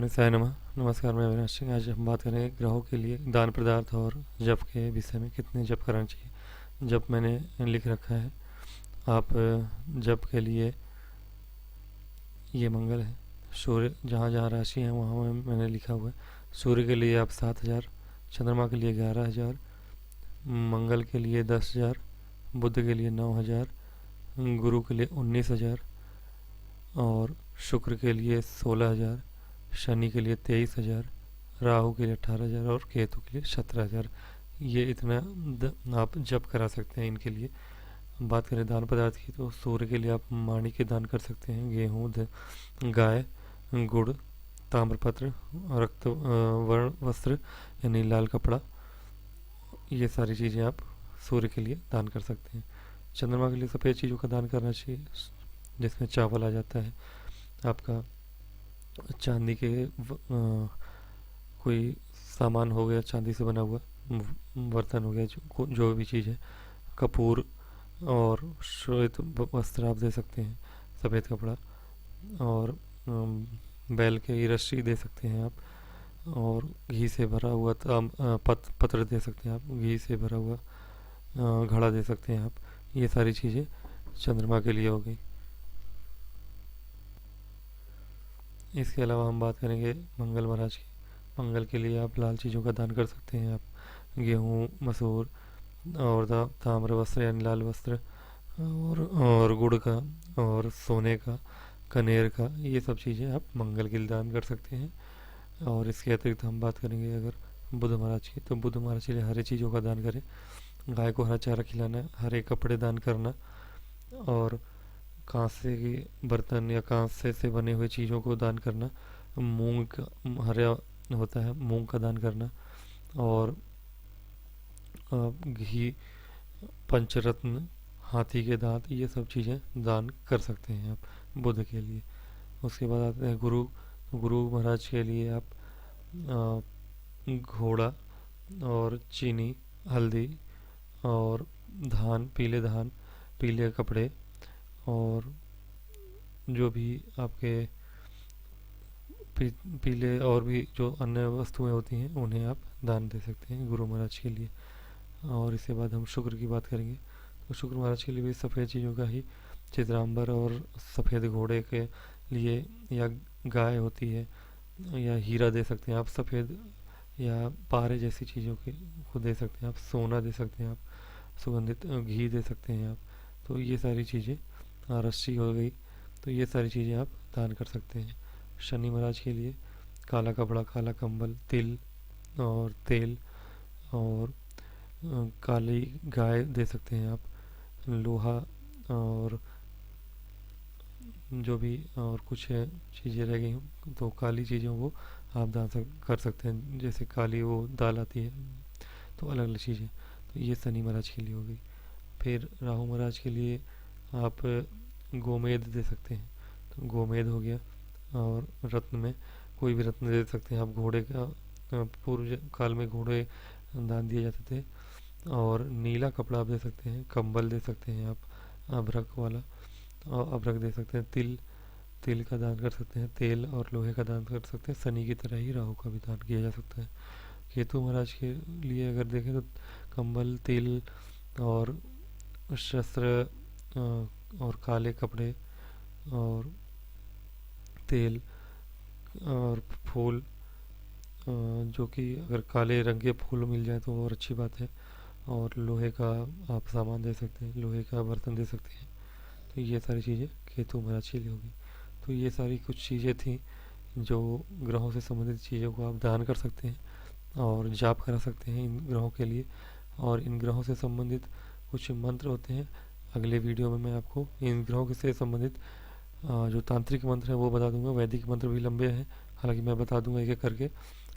गणेशाय नमः। नमस्कार, मैं अविनाश सिंह। आज हम बात करेंगे ग्रहों के लिए दान पदार्थ और जप के विषय में, कितने जप करना चाहिए। जप मैंने लिख रखा है। आप जप के लिए ये मंगल है, सूर्य जहाँ जहाँ राशि है वहाँ मैंने लिखा हुआ है। सूर्य के लिए आप 7,000, चंद्रमा के लिए 11,000, मंगल के लिए 10,000, बुध के लिए 9,000, गुरु के लिए 19,000 और शुक्र के लिए 16,000, शनि के लिए 23,000, राहु के लिए 18,000 और केतु के लिए 17,000। ये इतना आप जप करा सकते हैं इनके लिए। बात करें दान पदार्थ की तो सूर्य के लिए आप माणी के दान कर सकते हैं, गेहूँ, गाय, गुड़, ताम्रपत्र, रक्त वर्ण वस्त्र यानी लाल कपड़ा, ये सारी चीज़ें आप सूर्य के लिए दान कर सकते हैं। चंद्रमा के लिए सफ़ेद चीज़ों का दान करना चाहिए, जिसमें चावल आ जाता है, आपका चांदी के कोई सामान हो गया, चांदी से बना हुआ बर्तन हो गया, जो भी चीज़ है, कपूर और श्वेत वस्त्र आप दे सकते हैं, सफ़ेद कपड़ा, और बैल की रस्सी दे सकते हैं आप, और घी से भरा हुआ पत्र दे सकते हैं आप, घी से भरा हुआ घड़ा दे सकते हैं आप। ये सारी चीज़ें चंद्रमा के लिए हो गई। इसके अलावा हम बात करेंगे मंगल महाराज की। मंगल के लिए आप लाल चीज़ों का दान कर सकते हैं आप, गेहूँ, मसूर और ताम्र वस्त्र यानी लाल वस्त्र, और गुड़ का और सोने का, कनेर का, ये सब चीज़ें आप मंगल के लिए दान कर सकते हैं। और इसके अतिरिक्त हम बात करेंगे अगर बुध महाराज की, तो बुध महाराज के लिए हरे चीज़ों का दान करें। गाय को हरा चारा खिलाना, हरे कपड़े दान करना, और कांसे के बर्तन या कांसे से बने हुए चीज़ों को दान करना, मूंग का हरा होता है, मूंग का दान करना, और घी, पंचरत्न, हाथी के दांत, ये सब चीज़ें दान कर सकते हैं आप बुध के लिए। उसके बाद आते हैं गुरु। गुरु महाराज के लिए आप घोड़ा और चीनी, हल्दी और धान, पीले कपड़े, और जो भी आपके पीले और भी जो अन्य वस्तुएं होती हैं उन्हें आप दान दे सकते हैं गुरु महाराज के लिए। और इसके बाद हम शुक्र की बात करेंगे, तो शुक्र महाराज के लिए भी सफ़ेद चीज़ों का ही, चित्रांबर और सफ़ेद घोड़े के लिए, या गाय होती है, या हीरा दे सकते हैं आप, सफ़ेद या पारे जैसी चीज़ों के को दे सकते हैं आप, सोना दे सकते हैं आप, सुगंधित घी दे सकते हैं आप। तो ये सारी चीज़ें, रस्सी हो गई, तो ये सारी चीज़ें आप दान कर सकते हैं। शनि महाराज के लिए काला कपड़ा, काला कंबल, तिल और तेल, और काली गाय दे सकते हैं आप, लोहा, और जो भी और कुछ है चीज़ें रह गई हों तो काली चीज़ों को आप दान कर सकते हैं, जैसे काली वो दाल आती है, तो अलग अलग चीज़ें। तो ये शनि महाराज के लिए हो गई। फिर राहु महाराज के लिए आप गोमेद दे सकते हैं, तो गोमेद हो गया, और रत्न में कोई भी रत्न दे सकते हैं आप। घोड़े का पूर्व काल में घोड़े दान दिए जाते थे, और नीला कपड़ा आप दे सकते हैं, कंबल दे सकते हैं आप, अभ्रक वाला, और अभ्रक दे सकते हैं, तिल का दान कर सकते हैं, तेल और लोहे का दान कर सकते हैं। शनि की तरह ही राहु का भी दान किया जा सकता है। केतु महाराज के लिए अगर देखें तो कंबल, तिल और शस्त्र, और काले कपड़े और तेल और फूल, जो कि अगर काले रंग के फूल मिल जाए तो और अच्छी बात है, और लोहे का आप सामान दे सकते हैं, लोहे का बर्तन दे सकते हैं। तो ये सारी चीज़ें केतु महाराज के लिए होगी। तो ये सारी कुछ चीज़ें थी जो ग्रहों से संबंधित चीज़ों को आप दान कर सकते हैं और जाप करा सकते हैं इन ग्रहों के लिए। और इन ग्रहों से संबंधित कुछ मंत्र होते हैं, अगले वीडियो में मैं आपको इन ग्रहों से संबंधित जो तांत्रिक मंत्र है वो बता दूंगा। वैदिक मंत्र भी लंबे हैं, हालांकि मैं बता दूंगा एक एक करके,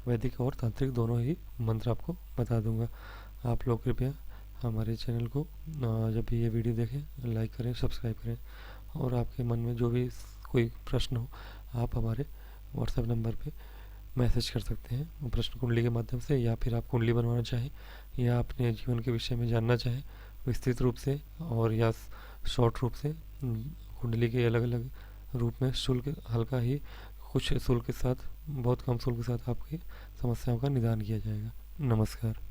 वैदिक और तांत्रिक दोनों ही मंत्र आपको बता दूंगा। आप लोग कृपया हमारे चैनल को जब भी ये वीडियो देखें लाइक करें, सब्सक्राइब करें, और आपके मन में जो भी कोई प्रश्न हो आप हमारे व्हाट्सएप नंबर पे मैसेज कर सकते हैं प्रश्न कुंडली के माध्यम से, या फिर आप कुंडली बनवाना चाहें या अपने जीवन के विषय में जानना चाहें विस्तृत रूप से और या शॉर्ट रूप से, कुंडली के अलग अलग रूप में शुल्क हल्का ही कुछ शुल्क के साथ, बहुत कम शुल्क के साथ आपकी समस्याओं का निदान किया जाएगा। नमस्कार।